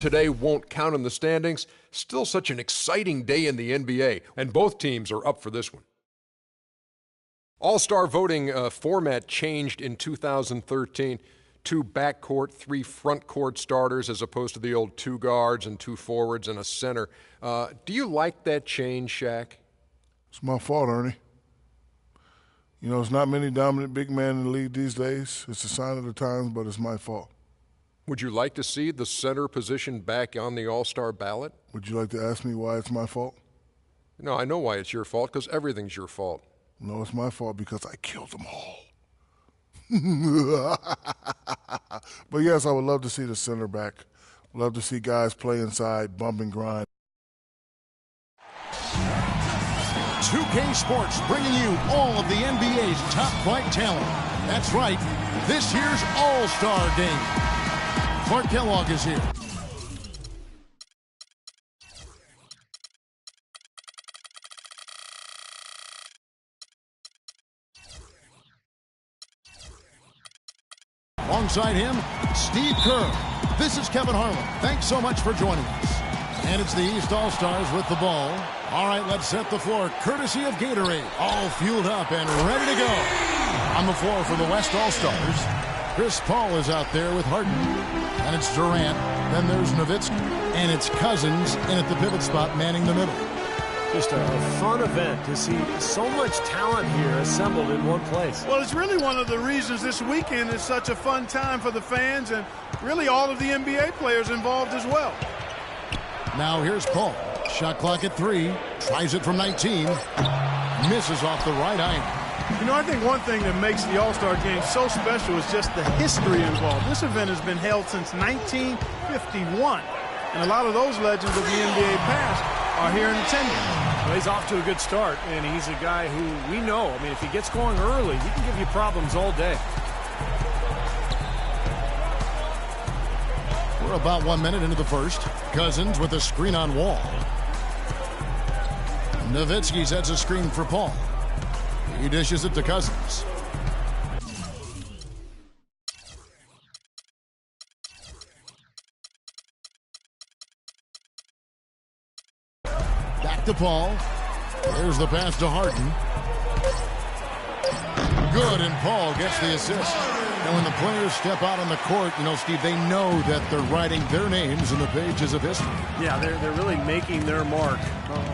today won't count in the standings. Still such an exciting day in the NBA, and both teams are up for this one. All-Star voting format changed in 2013. 2 backcourt, 3 frontcourt starters as opposed to the old 2 guards and 2 forwards and a center. Do you like that change, Shaq? It's my fault, Ernie. You know, there's not many dominant big men in the league these days. It's a sign of the times, but it's my fault. Would you like to see the center position back on the All-Star ballot? Would you like to ask me why it's my fault? No, I know why it's your fault, because everything's your fault. No, it's my fault because I killed them all. But yes, I would love to see the center back. Love to see guys play inside, bump and grind. 2K Sports bringing you all of the NBA's top flight talent. That's right, this year's All-Star Game. Clark Kellogg is here. Alongside him, Steve Kerr. This is Kevin Harlan. Thanks so much for joining us. And it's the East All-Stars with the ball. All right, let's set the floor, courtesy of Gatorade. All fueled up and ready to go. On the floor for the West All-Stars, Chris Paul is out there with Harden. And it's Durant. Then there's Nowitzki. And it's Cousins in at the pivot spot, manning the middle. Just a fun event to see so much talent here assembled in one place. Well, it's really one of the reasons this weekend is such a fun time for the fans and really all of the NBA players involved as well. Now here's Paul. Shot clock at 3. Tries it from 19. Misses off the right angle. You know, I think one thing that makes the All-Star Game so special is just the history involved. This event has been held since 1951. And a lot of those legends of the NBA past are here in attendance. Well, he's off to a good start, and he's a guy who we know. I mean, if he gets going early, he can give you problems all day. We're about 1 minute into the first. Cousins with a screen on Wall. Nowitzki sets a screen for Paul. He dishes it to Cousins. Back to Paul. There's the pass to Harden. Good, and Paul gets the assist. And when the players step out on the court, you know, Steve, they know that they're writing their names in the pages of history. Yeah, they're really making their mark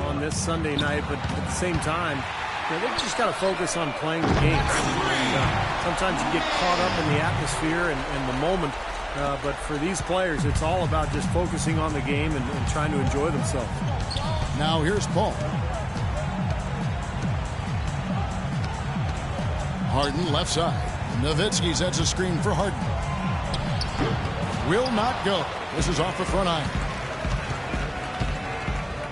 on this Sunday night, but at the same time, you know, they've just got to focus on playing the game. And, sometimes you get caught up in the atmosphere and the moment, but for these players, it's all about just focusing on the game and trying to enjoy themselves. Now here's Paul. Harden left side. Nowitzki sets a screen for Harden. Will not go. This is off the front iron.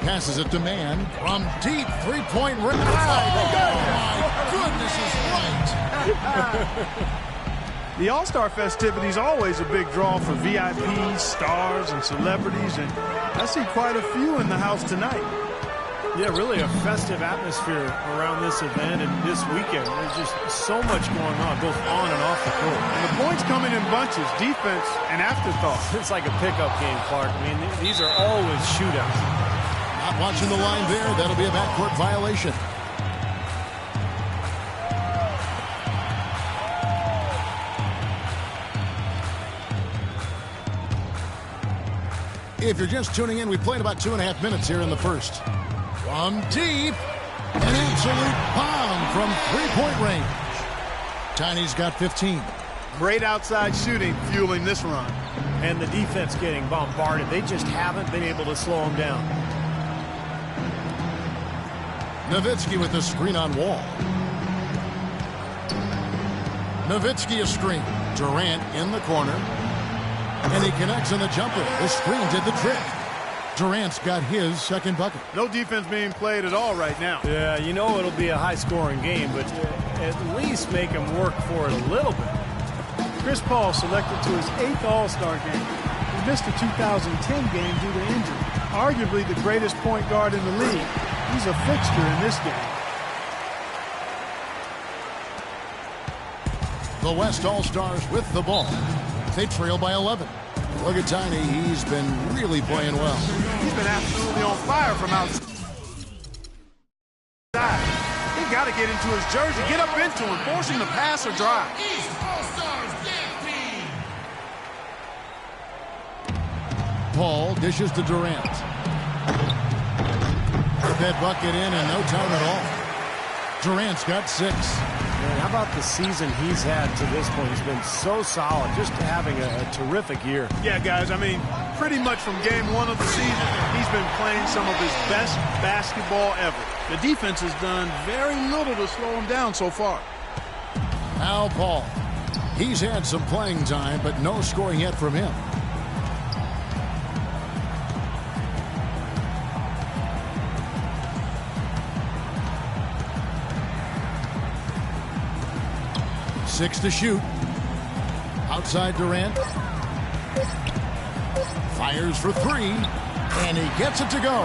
Passes it to Mann from deep three-point range. Oh, my goodness is right. The All-Star festivities always a big draw for VIPs, stars, and celebrities, and I see quite a few in the house tonight. Yeah, really a festive atmosphere around this event and this weekend. There's just so much going on, both on and off the court. And the points coming in bunches, defense and afterthought. It's like a pickup game, Clark. I mean, these are always shootouts. Not watching the line there. That'll be a backcourt violation. If you're just tuning in, we played about 2.5 minutes here in the first. From deep, an absolute bomb from three-point range. Tiny's got 15. Great outside shooting fueling this run. And the defense getting bombarded. They just haven't been able to slow them down. Nowitzki with the screen on Wall. Nowitzki a screen. Durant in the corner. And he connects on the jumper. The screen did the trick. Durant's got his second bucket. No defense being played at all right now. Yeah, you know it'll be a high-scoring game, but at least make him work for it a little bit. Chris Paul selected to his 8th All-Star game. He missed the 2010 game due to injury. Arguably the greatest point guard in the league. He's a fixture in this game. The West All-Stars with the ball. They trail by 11. Look at Tiny. He's been really playing well. He's been absolutely on fire from outside. He got to get into his jersey, get up into him, force him to pass or drive. Paul dishes to Durant. Put that bucket in no time at all. Durant's got 6. Man, how about the season he's had to this point? He's been so solid, just having a terrific year. Yeah, guys, I mean, pretty much from game 1 of the season, he's been playing some of his best basketball ever. The defense has done very little to slow him down so far. Now Paul. He's had some playing time, but no scoring yet from him. Six to shoot. Outside Durant. Fires for 3. And he gets it to go.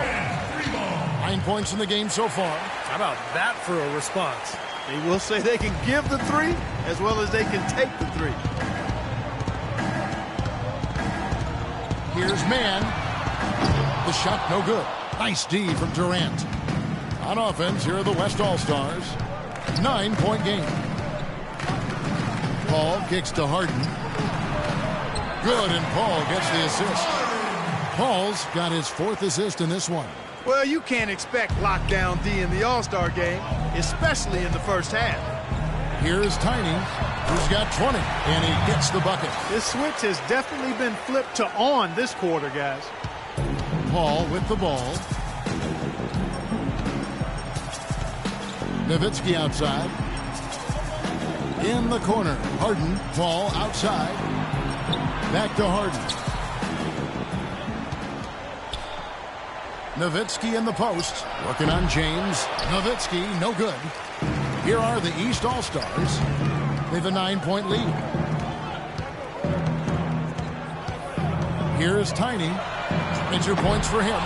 9 points in the game so far. How about that for a response? They will say they can give the 3 as well as they can take the 3. Here's Mann. The shot no good. Nice D from Durant. On offense, here are the West All-Stars. 9-point game. Paul kicks to Harden. Good, and Paul gets the assist. Paul's got his 4th assist in this one. Well, you can't expect lockdown D in the All-Star game, especially in the first half. Here's Tiny, who's got 20, and he gets the bucket. This switch has definitely been flipped to on this quarter, guys. Paul with the ball. Nowitzki outside. In the corner, Harden, Paul outside. Back to Harden. Nowitzki in the post, working on James. Nowitzki, no good. Here are the East All-Stars. They have a 9-point lead. Here's Tiny. Major points for him.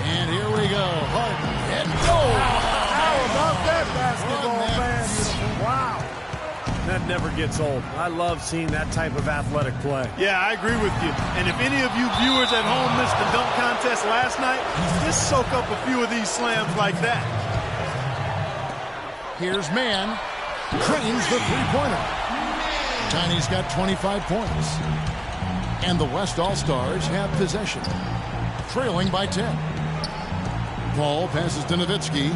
And here we go. Harden and go. How about that basketball, man? Wow. That never gets old. I love seeing that type of athletic play. Yeah, I agree with you. And if any of you viewers at home missed the dunk contest last night, just soak up a few of these slams like that. Here's Mann. Trains the three-pointer. Tiny's got 25 points. And the West All-Stars have possession. Trailing by 10. Paul passes to Nowitzki.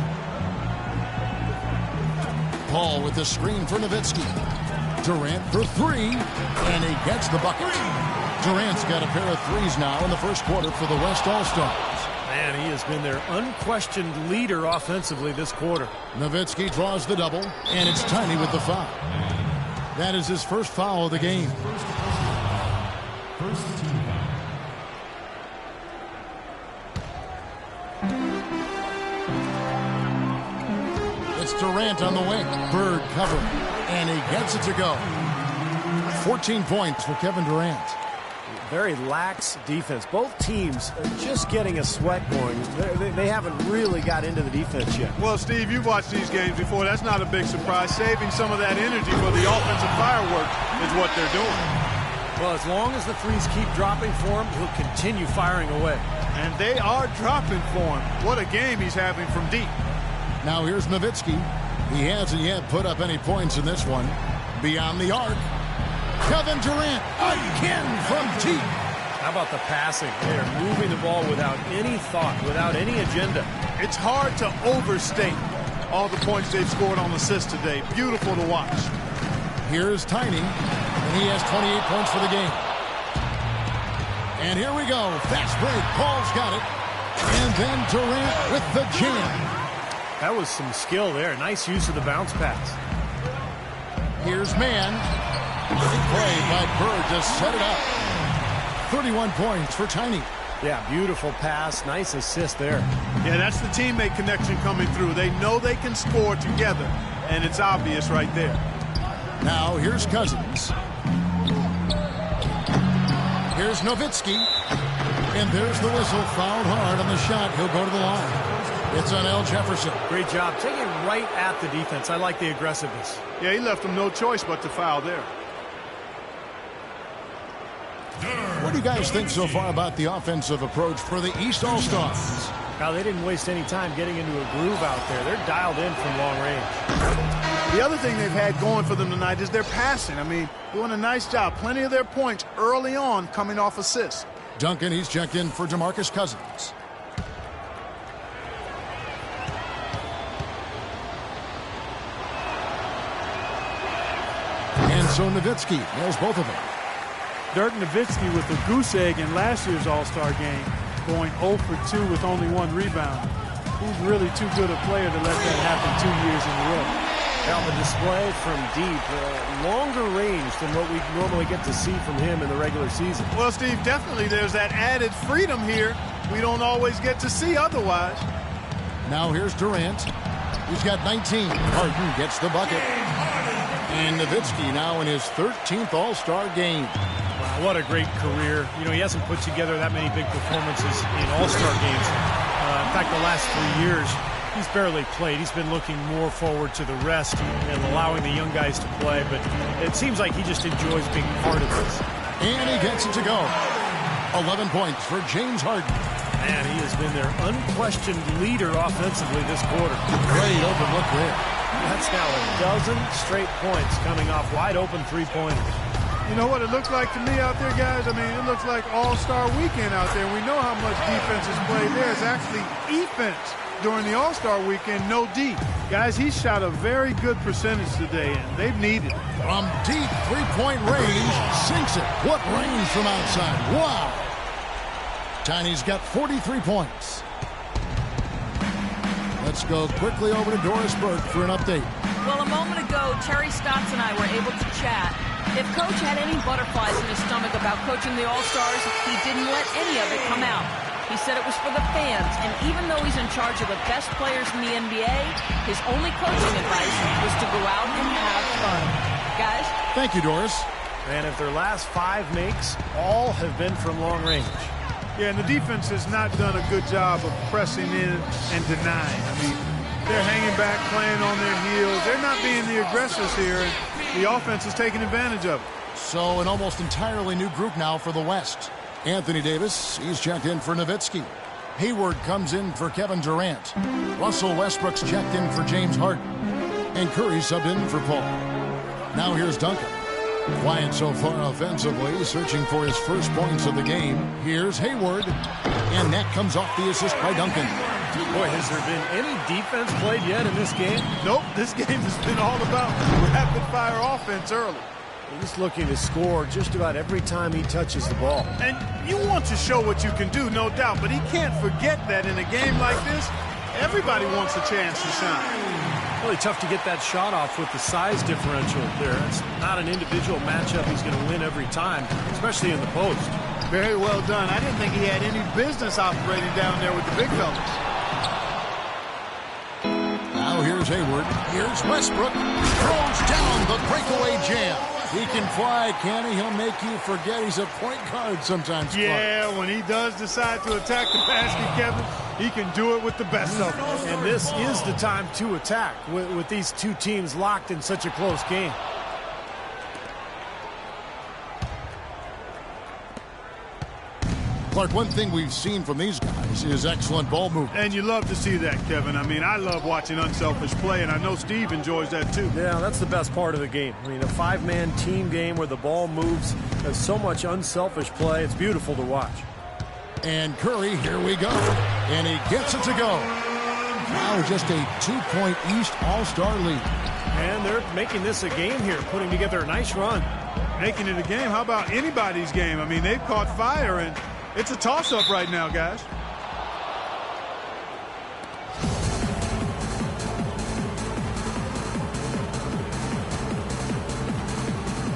Paul with the screen for Nowitzki. Durant for 3, and he gets the bucket. Durant's got a pair of threes now in the first quarter for the West All-Stars. Man, he has been their unquestioned leader offensively this quarter. Nowitzki draws the double, and it's Tiny with the foul. That is his first foul of the game. First team foul. It's Durant on the wing. Bird covering, and he gets it to go. 14 points for Kevin Durant. Very lax defense. Both teams are just getting a sweat going. They haven't really got into the defense yet. Well, Steve, you've watched these games before. That's not a big surprise. Saving some of that energy for the offensive fireworks is what they're doing. Well, as long as the threes keep dropping for him, he'll continue firing away. And they are dropping for him. What a game he's having from deep. Now here's Nowitzki. He hasn't yet put up any points in this one. Beyond the arc. Kevin Durant again from deep. How about the passing? They are moving the ball without any thought, without any agenda. It's hard to overstate all the points they've scored on assists today. Beautiful to watch. Here's Tiny, and he has 28 points for the game. And here we go. Fast break. Paul's got it. And then Durant with the jam. That was some skill there. Nice use of the bounce pass. Here's Mann. Great play by Bird to set it up. 31 points for Tiny. Yeah, beautiful pass. Nice assist there. Yeah, that's the teammate connection coming through. They know they can score together, and it's obvious right there. Now here's Cousins. Here's Nowitzki. And there's the whistle. Fouled hard on the shot. He'll go to the line. It's on Al Jefferson. Great job. Taking right at the defense. I like the aggressiveness. Yeah, he left them no choice but to foul there. What do you guys think so far about the offensive approach for the East All-Stars? Now, they didn't waste any time getting into a groove out there. They're dialed in from long range. The other thing they've had going for them tonight is their passing. I mean, doing a nice job. Plenty of their points early on coming off assists. Duncan, he's checked in for DeMarcus Cousins. And so Nowitzki nails both of them. Dirk Nowitzki with the goose egg in last year's All-Star game, going 0 for 2 with only 1 rebound. He's really too good a player to let that happen 2 years in a row. Now the display from deep, longer range than what we normally get to see from him in the regular season. Well, Steve, definitely there's that added freedom here we don't always get to see otherwise. Now here's Durant. He's got 19. Harden gets the bucket. And Nowitzki now in his 13th All-Star game. Wow, what a great career. You know, he hasn't put together that many big performances in All-Star games. In fact, the last 3 years, he's barely played. He's been looking more forward to the rest and allowing the young guys to play. But it seems like he just enjoys being part of this. And he gets it to go. 11 points for James Harden. Man, he has been their unquestioned leader offensively this quarter. Great open look there. That's now a dozen straight points coming off wide open three-pointers. You know what it looks like to me out there, guys? I mean, it looks like All-Star weekend out there. We know how much defense is played there. It's actually defense during the All-Star weekend, no D. Guys, he shot a very good percentage today, and they've needed it. From deep three-point range, sinks it. What range from outside? Wow. Tiny's got 43 points. Let's go quickly over to Doris Burke for an update. Well, a moment ago, Terry Stotts and I were able to chat. If Coach had any butterflies in his stomach about coaching the All-Stars, he didn't let any of it come out. He said it was for the fans, and even though he's in charge of the best players in the NBA, his only coaching advice was to go out and have fun. Guys? Thank you, Doris. And if their last 5 makes, all have been from long range. Yeah, and the defense has not done a good job of pressing in and denying. I mean, they're hanging back, playing on their heels. They're not being the aggressors here, and the offense is taking advantage of it. So an almost entirely new group now for the West. Anthony Davis, he's checked in for Nowitzki. Hayward comes in for Kevin Durant. Russell Westbrook's checked in for James Harden. And Curry subbed in for Paul. Now here's Duncan. Quiet so far offensively, searching for his first points of the game. Here's Hayward. And that comes off the assist by Duncan. Boy, has there been any defense played yet in this game? Nope, this game has been all about rapid-fire offense early. He's looking to score just about every time he touches the ball. And you want to show what you can do, no doubt, but he can't forget that in a game like this, everybody wants a chance to shine. Really tough to get that shot off with the size differential there. It's not an individual matchup he's going to win every time, especially in the post. Very well done. I didn't think he had any business operating down there with the big fellas. Now here's Hayward. Here's Westbrook. Throws down the breakaway jam. He can fly, can he? He'll make you forget he's a point guard sometimes. Yeah, Clark. When he does decide to attack the basket, Kevin, he can do it with the best of them. And this is the time to attack with these two teams locked in such a close game. Clark, one thing we've seen from these guys is excellent ball movement. And you love to see that, Kevin. I mean, I love watching unselfish play, and I know Steve enjoys that too. Yeah, that's the best part of the game. I mean, a 5-man team game where the ball moves, there's so much unselfish play. It's beautiful to watch. And Curry, here we go. And he gets it to go. Now just a 2-point East All-Star lead. And they're making this a game here, putting together a nice run. Making it a game? How about anybody's game? I mean, they've caught fire, and it's a toss-up right now, guys.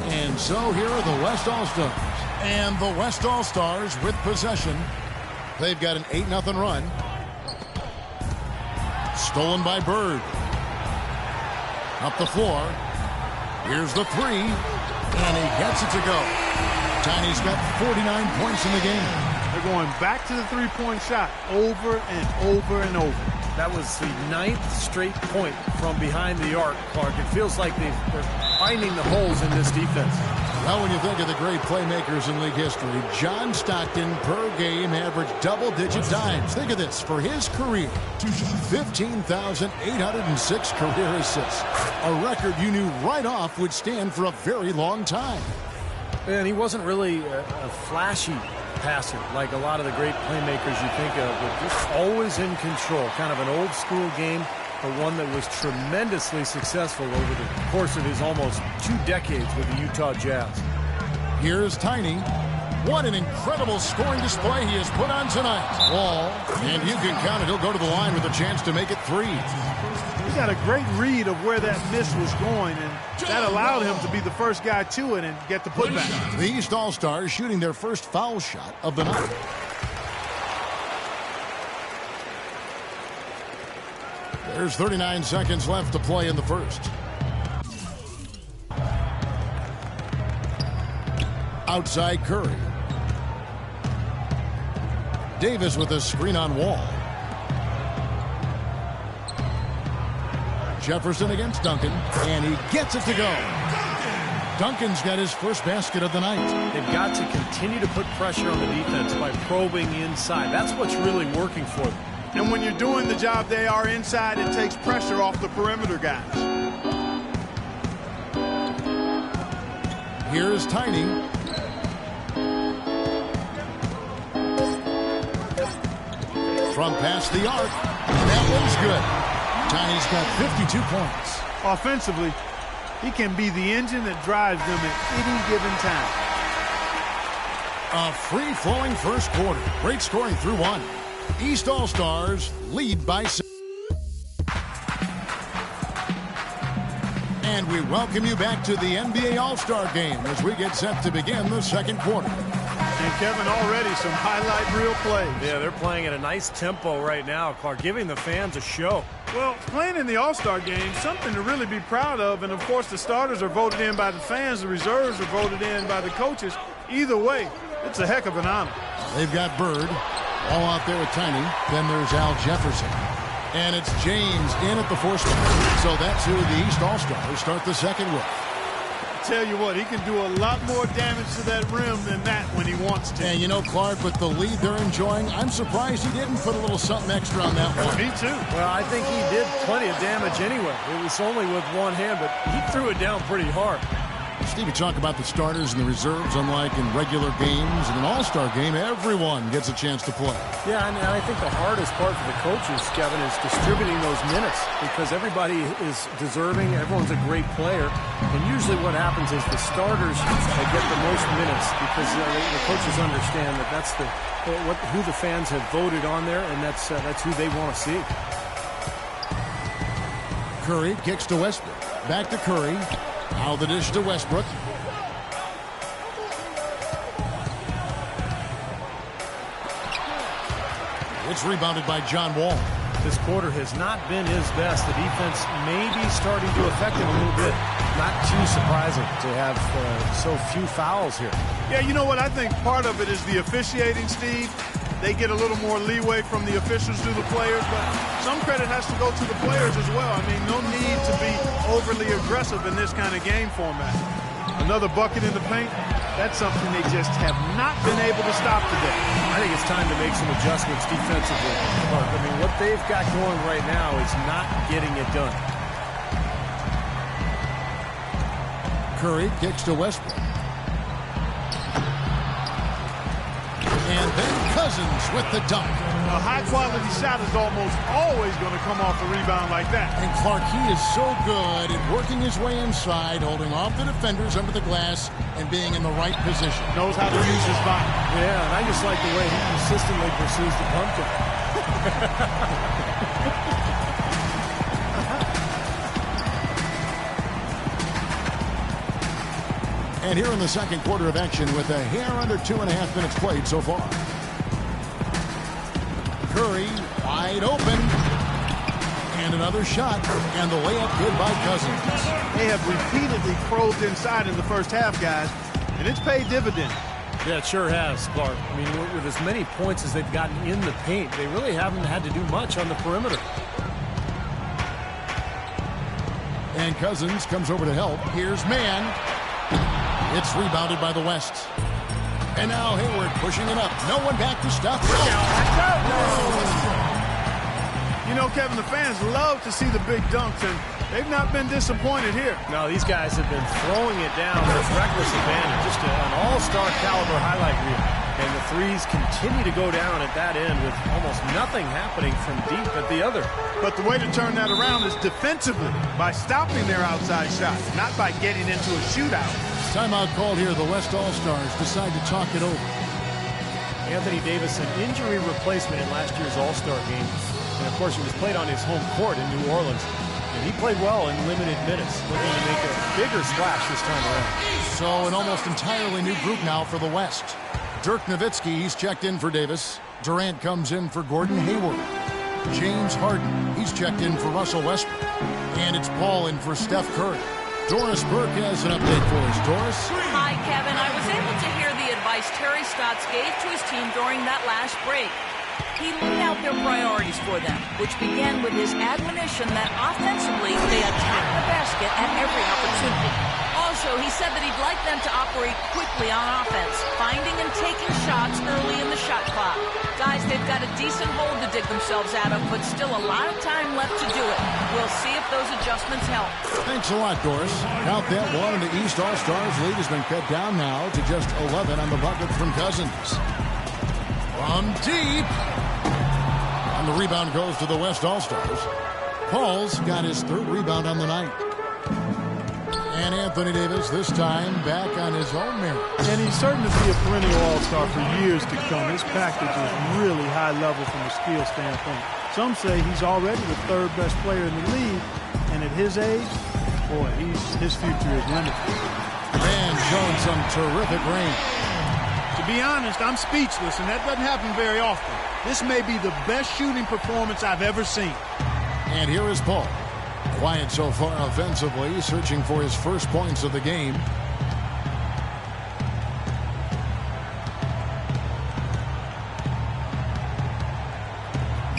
And so here are the West All-Stars. And the West All-Stars with possession. They've got an 8-0 run. Stolen by Bird. Up the floor. Here's the 3. And he gets it to go. Tiny's got 49 points in the game. They're going back to the three-point shot over and over and over. That was the 9th straight point from behind the arc, Clark. It feels like they're finding the holes in this defense. Well, when you think of the great playmakers in league history, John Stockton per game averaged double-digit dimes. Think of this. For his career, 15,806 career assists. A record you knew right off would stand for a very long time. And he wasn't really a flashy passer like a lot of the great playmakers you think of, but just always in control. Kind of an old-school game, but one that was tremendously successful over the course of his almost 2 decades with the Utah Jazz. Here's Tiny. What an incredible scoring display he has put on tonight. Wall, and you can count it. He'll go to the line with a chance to make it 3. He got a great read of where that miss was going, and that allowed him to be the first guy to it and get the putback. The East All-Stars shooting their first foul shot of the night. There's 39 seconds left to play in the first. Outside Curry. Davis with a screen on Wall. Jefferson against Duncan, and he gets it to go. Duncan's got his first basket of the night. They've got to continue to put pressure on the defense by probing inside. That's what's really working for them. And when you're doing the job they are inside, it takes pressure off the perimeter guys. Here's Tiny. From past the arc. That one's good. Tiny's got 52 points. Offensively, he can be the engine that drives them at any given time. A free-flowing first quarter. Great scoring through 1. East All-Stars lead by 6. And we welcome you back to the NBA All-Star Game as we get set to begin the second quarter. And Kevin, already some highlight reel plays. Yeah, they're playing at a nice tempo right now, Clark, giving the fans a show. Well, playing in the All-Star Game, something to really be proud of. And, of course, the starters are voted in by the fans. The reserves are voted in by the coaches. Either way, it's a heck of an honor. They've got Bird all out there with Tiny. Then there's Al Jefferson. And it's James in at the 4 spot. So that's who the East All-Stars start the second with. Tell you what, he can do a lot more damage to that rim than that when he wants to. And you know, Clark, with the lead they're enjoying, I'm surprised he didn't put a little something extra on that one. Me too. Well, I think he did plenty of damage anyway. It was only with one hand, but he threw it down pretty hard. Steve, you talk about the starters and the reserves, unlike in regular games. In an all-star game, everyone gets a chance to play. Yeah, and I think the hardest part for the coaches, Kevin, is distributing those minutes because everybody is deserving. Everyone's a great player. And usually what happens is the starters get the most minutes because the coaches understand that that's who the fans have voted on there, and that's who they want to see. Curry kicks to Westbrook. Back to Curry. Now the dish to Westbrook. It's rebounded by John Wall. This quarter has not been his best. The defense may be starting to affect him a little bit. Not too surprising to have so few fouls here. Yeah, you know what? I think part of it is the officiating, Steve. They get a little more leeway from the officials to the players, but some credit has to go to the players as well. I mean, no need to be overly aggressive in this kind of game format. Another bucket in the paint, that's something they just have not been able to stop today. I think it's time to make some adjustments defensively. But, I mean, what they've got going right now is not getting it done. Curry kicks to Westbrook. And then Cousins with the dunk. A high-quality shot is almost always going to come off a rebound like that. And Clark, he is so good at working his way inside, holding off the defenders under the glass, and being in the right position. Knows how to use his body. Yeah, and I just like the way he consistently pursues the pumpkin. And here in the second quarter of action with a hair under 2.5 minutes played so far. Curry wide open. And another shot. And the layup good by Cousins. They have repeatedly probed inside in the first half, guys, and it's paid dividends. Yeah, it sure has, Clark. I mean, with as many points as they've gotten in the paint, they really haven't had to do much on the perimeter. And Cousins comes over to help. Here's Mann. It's rebounded by the West. And now Hayward pushing it up. No one back to stop. You know, Kevin, the fans love to see the big dunks, and they've not been disappointed here. No, these guys have been throwing it down with reckless abandon. Just an all-star caliber highlight reel. And the threes continue to go down at that end with almost nothing happening from deep at the other. But the way to turn that around is defensively, by stopping their outside shots, not by getting into a shootout. Timeout called here. The West All-Stars decide to talk it over. Anthony Davis, an injury replacement in last year's All-Star game. And, of course, it was played on his home court in New Orleans. And he played well in limited minutes, looking to make a bigger splash this time around. So an almost entirely new group now for the West. Dirk Nowitzki, he's checked in for Davis. Durant comes in for Gordon Hayward. James Harden, he's checked in for Russell Westbrook. And it's Paul in for Steph Curry. Doris Burke has an update for us. Doris? Hi, Kevin. I was able to hear the advice Terry Stotts gave to his team during that last break. He laid out their priorities for them, which began with his admonition that offensively they attack the basket at every opportunity. Also, he said that he'd like them to operate quickly on offense, finding and taking shots early in the shot clock. Guys, they've got a decent hole to dig themselves out of, but still a lot of time left to do it. We'll see if those adjustments help. Thanks a lot, Doris. Count that one, and the East All-Stars lead has been cut down now to just 11 on the bucket from Cousins. From deep. And the rebound goes to the West All-Stars. Paul's got his third rebound on the night. And Anthony Davis, this time, back on his own merit. And he's certain to be a perennial all-star for years to come. His package is really high level from a skill standpoint. Some say he's already the third best player in the league. And at his age, boy, his future is wonderful. And showing some terrific range. To be honest, I'm speechless, and that doesn't happen very often. This may be the best shooting performance I've ever seen. And here is Paul. Quiet so far offensively, searching for his first points of the game.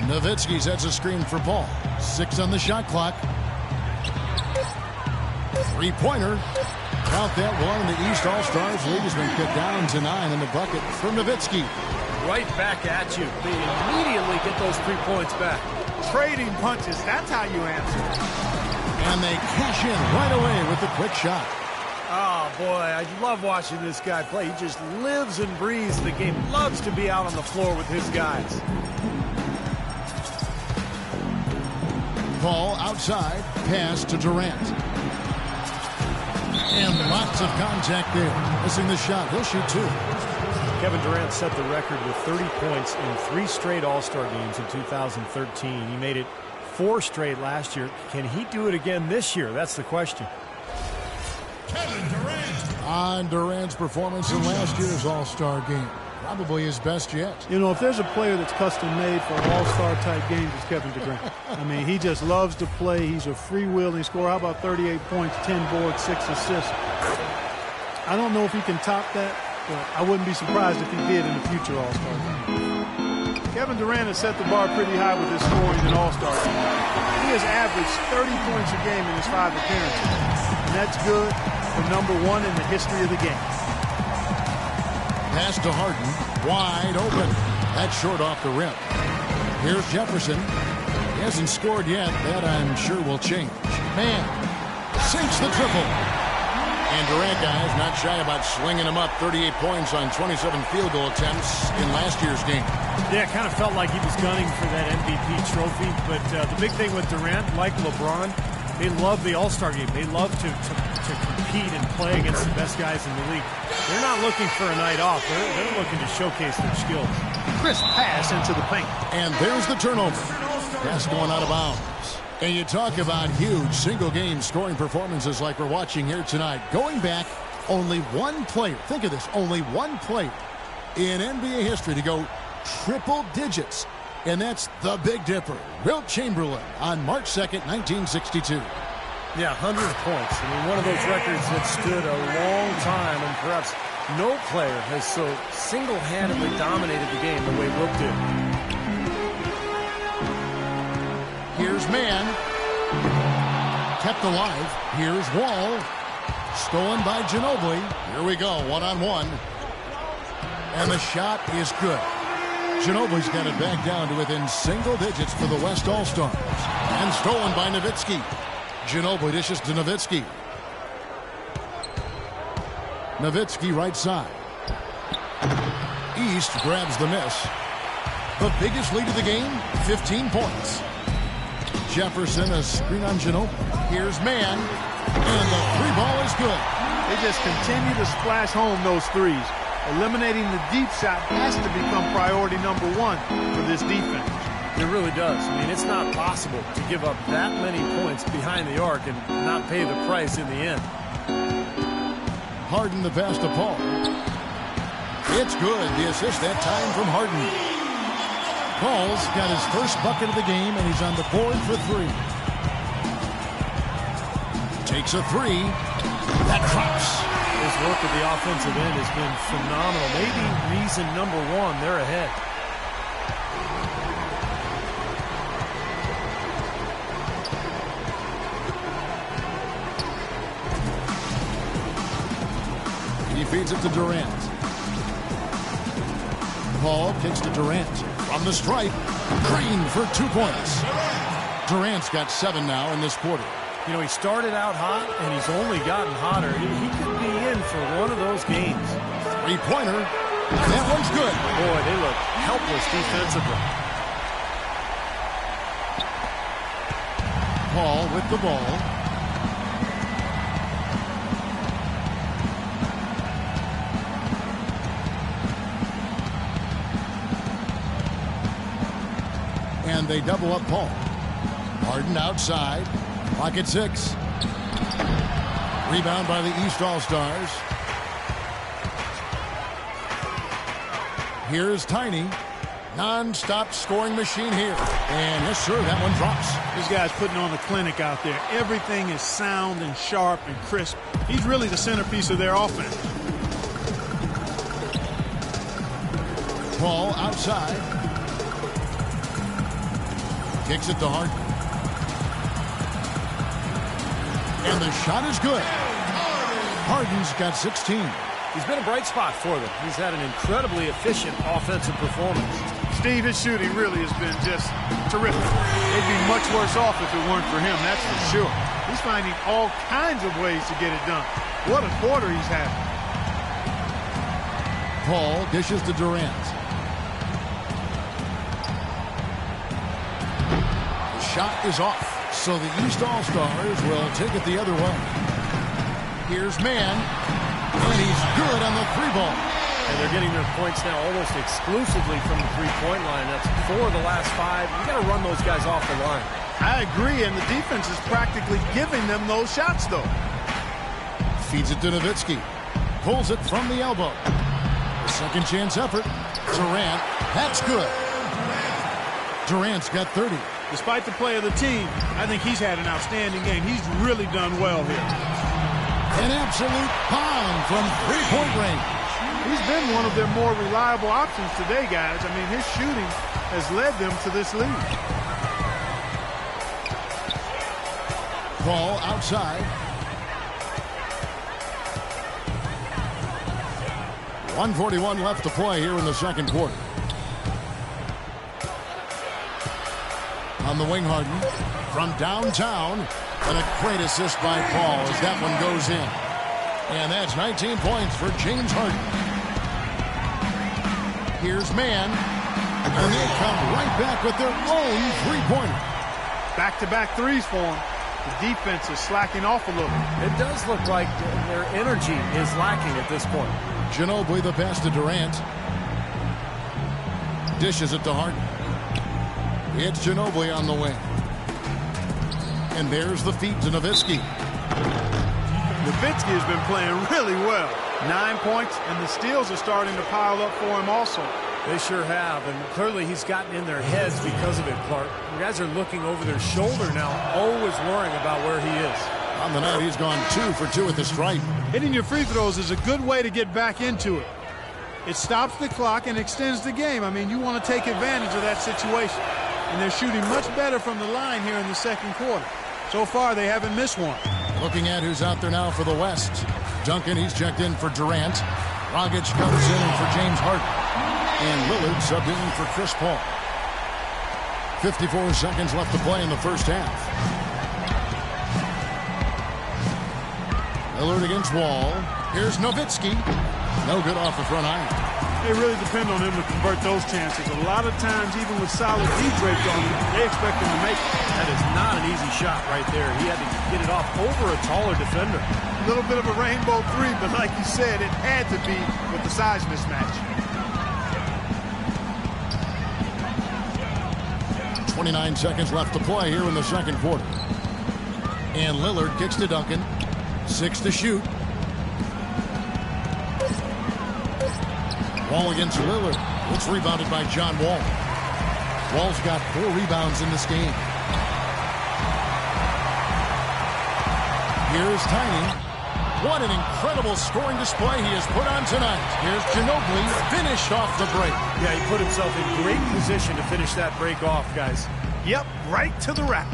Nowitzki sets a screen for Paul. 6 on the shot clock. Three-pointer. Count that one, and the East All-Stars lead has been cut down to 9 in the bucket for Nowitzki. Right back at you. They immediately get those 3 points back. Trading punches, that's how you answer. And they cash in right away with the quick shot. Oh, boy, I love watching this guy play. He just lives and breathes the game. Loves to be out on the floor with his guys. Paul outside, pass to Durant. And lots of contact there. Missing the shot. He'll shoot 2. Kevin Durant set the record with 30 points in 3 straight All-Star games in 2013. He made it 4 straight last year. Can he do it again this year? That's the question. Kevin Durant. On Durant's performance in last year's All-Star game. Probably his best yet. You know, if there's a player that's custom made for all-star type games, it's Kevin Durant. I mean, he just loves to play. He's a free-wheeling scorer. How about 38 points, 10 boards, 6 assists? I don't know if he can top that, but I wouldn't be surprised if he did in the future All-Star game. Kevin Durant has set the bar pretty high with his scoring in All-Star game. He has averaged 30 points a game in his 5 appearances, and that's good for number 1 in the history of the game. Pass to Harden, wide open. That's short off the rim. Here's Jefferson. He hasn't scored yet. That, I'm sure, will change. Man, sinks the triple. And Durant, guys, not shy about slinging him up. 38 points on 27 field goal attempts in last year's game. Yeah, it kind of felt like he was gunning for that MVP trophy. But the big thing with Durant, like LeBron, they love the All-Star game. They love to compete and play against the best guys in the league. They're not looking for a night off. They're looking to showcase their skills. Crisp pass into the paint. And there's the turnover. Pass going out of bounds. And you talk about huge single-game scoring performances like we're watching here tonight. Going back, only one player, think of this, only one player in NBA history to go triple digits. And that's the Big Dipper, Wilt Chamberlain, on March 2nd, 1962. Yeah, 100 points. I mean, one of those records that stood a long time, and perhaps no player has so single-handedly dominated the game the way Wilt did. Here's Mann. Kept alive. Here's Wall. Stolen by Ginobili. Here we go, one-on-one. And the shot is good. Ginobili's got it back down to within single digits for the West All-Stars. And stolen by Nowitzki. Ginobili dishes to Nowitzki. Nowitzki right side. East grabs the miss. The biggest lead of the game, 15 points. Jefferson, a screen on Ginobili. Here's Mann. And the three ball is good. They just continue to splash home those threes. Eliminating the deep shot has to become priority number one for this defense. It really does. I mean, it's not possible to give up that many points behind the arc and not pay the price in the end. Harden the pass to Paul. It's good. The assist that time from Harden. Paul's got his first bucket of the game, and he's on the board for three. Takes a three. That drops. His work at the offensive end has been phenomenal. Maybe reason number one, they're ahead. He feeds it to Durant. Paul kicks to Durant. From the stripe, Green for 2 points. Durant's got 7 now in this quarter. You know, he started out hot, and he's only gotten hotter. He could be in for one of those games. Three-pointer. That one's good. Boy, they look helpless defensively. Paul with the ball. And they double up Paul. Harden outside. Clock at 6. Rebound by the East All-Stars. Here's Tiny. Non-stop scoring machine here. And yes, sir, that one drops. These guys putting on the clinic out there. Everything is sound and sharp and crisp. He's really the centerpiece of their offense. Paul outside. Kicks it to Harden. And the shot is good. Harden's got 16. He's been a bright spot for them. He's had an incredibly efficient offensive performance. Steve, his shooting really has been just terrific. They'd be much worse off if it weren't for him, that's for sure. He's finding all kinds of ways to get it done. What a quarter he's having. Paul dishes to Durant. The shot is off, so the East All-Stars will take it the other way. Here's Mann, and he's good on the three ball. And they're getting their points now almost exclusively from the three-point line. That's 4 of the last 5. You got to run those guys off the line. I agree, and the defense is practically giving them those shots, though. Feeds it to Nowitzki. Pulls it from the elbow. A second chance effort. Durant. That's good. Durant's got 30. Despite the play of the team, I think he's had an outstanding game. He's really done well here. An absolute bomb from three-point range. He's been one of their more reliable options today, guys. I mean, his shooting has led them to this lead. Paul outside. 1:41 left to play here in the second quarter. On the wing, Harden from downtown, and a great assist by Paul as that one goes in. And that's 19 points for James Harden. Here's Mann, and they come right back with their own three-pointer. Back-to-back threes for him. The defense is slacking off a little. It does look like their energy is lacking at this point. Ginobili the pass to Durant. Dishes it to Harden. It's Ginobili on the wing. And there's the feed to Nowitzki. Nowitzki has been playing really well. 9 points, and the steals are starting to pile up for him also. They sure have, and clearly he's gotten in their heads because of it, Clark. The guys are looking over their shoulder now, always worrying about where he is. On the night, he's gone 2 for 2 at the stripe. Hitting your free throws is a good way to get back into it. It stops the clock and extends the game. I mean, you want to take advantage of that situation. And they're shooting much better from the line here in the second quarter. So far, they haven't missed one. Looking at who's out there now for the West. Duncan, he's checked in for Durant. Dragic comes in for James Harden. And Lillard subbed in for Chris Paul. 54 seconds left to play in the first half. Lillard against Wall. Here's Nowitzki. No good off the front iron. They really depend on him to convert those chances. A lot of times, even with solid D draped on him, they expect him to make it. That is not an easy shot right there. He had to get it off over a taller defender. A little bit of a rainbow three, but like you said, it had to be with the size mismatch. 29 seconds left to play here in the second quarter. And Lillard kicks to Duncan. 6 to shoot. Wall against Lillard. It's rebounded by John Wall. Wall's got 4 rebounds in this game. Here's Tiny. What an incredible scoring display he has put on tonight. Here's Ginobili, finished off the break. Yeah, he put himself in great position to finish that break off, guys. Yep, right to the rack.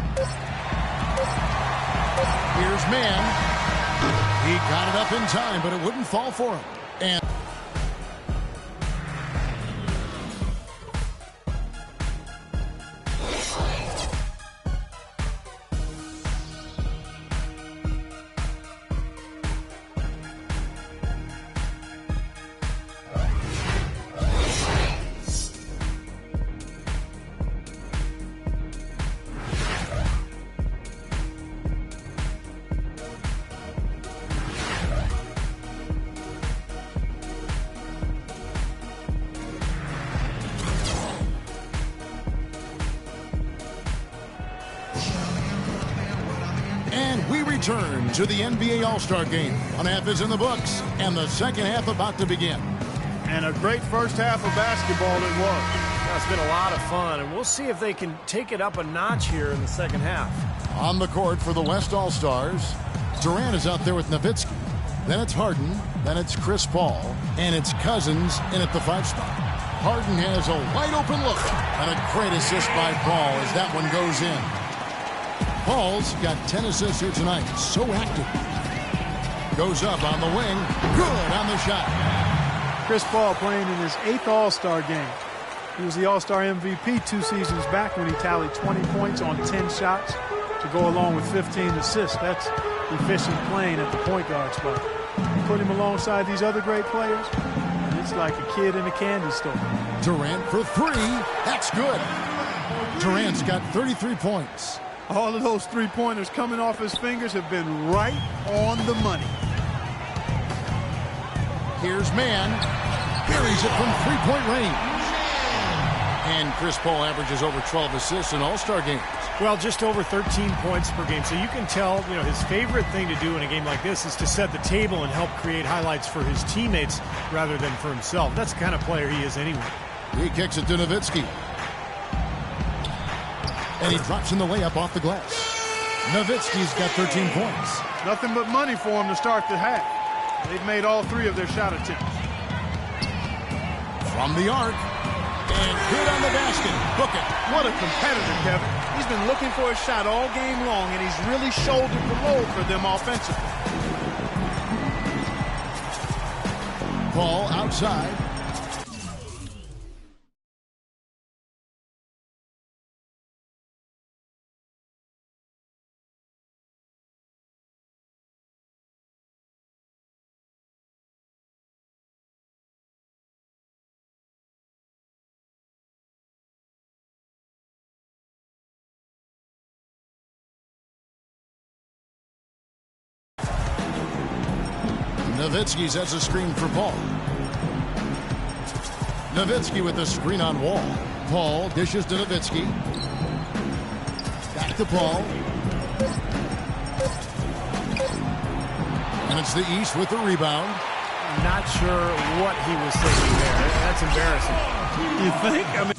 Here's Mann. He got it up in time, but it wouldn't fall for him. And we return to the NBA All-Star Game. One half is in the books, and the second half about to begin. And a great first half of basketball it was. It's been a lot of fun, and we'll see if they can take it up a notch here in the second half. On the court for the West All-Stars, Durant is out there with Nowitzki. Then it's Harden, then it's Chris Paul, and it's Cousins in at the 5 spot. Harden has a wide-open look, and a great assist by Paul as that one goes in. Paul's got 10 assists here tonight. So active. Goes up on the wing. Good on the shot. Chris Paul playing in his 8th All-Star game. He was the All-Star MVP 2 seasons back when he tallied 20 points on 10 shots to go along with 15 assists. That's efficient playing at the point guard spot. You put him alongside these other great players, and it's like a kid in a candy store. Durant for 3. That's good. Durant's got 33 points. All of those three-pointers coming off his fingers have been right on the money. Here's Mann. Buries it from 3-point range. And Chris Paul averages over 12 assists in All-Star games. Well, just over 13 points per game. So you can tell, his favorite thing to do in a game like this is to set the table and help create highlights for his teammates rather than for himself. That's the kind of player he is anyway. He kicks it to Nowitzki. And he drops in the layup off the glass. Nowitzki's got 13 points. Nothing but money for him to start the half. They've made all 3 of their shot attempts. From the arc. And good on the basket. Book it. What a competitor, Kevin. He's been looking for a shot all game long, and he's really shouldered the load for them offensively. Ball outside. Nowitzki sets a screen for Paul. Nowitzki with the screen on Wall. Paul dishes to Nowitzki. Back to Paul. And it's the East with the rebound. I'm not sure what he was thinking there. That's embarrassing. You think? I mean,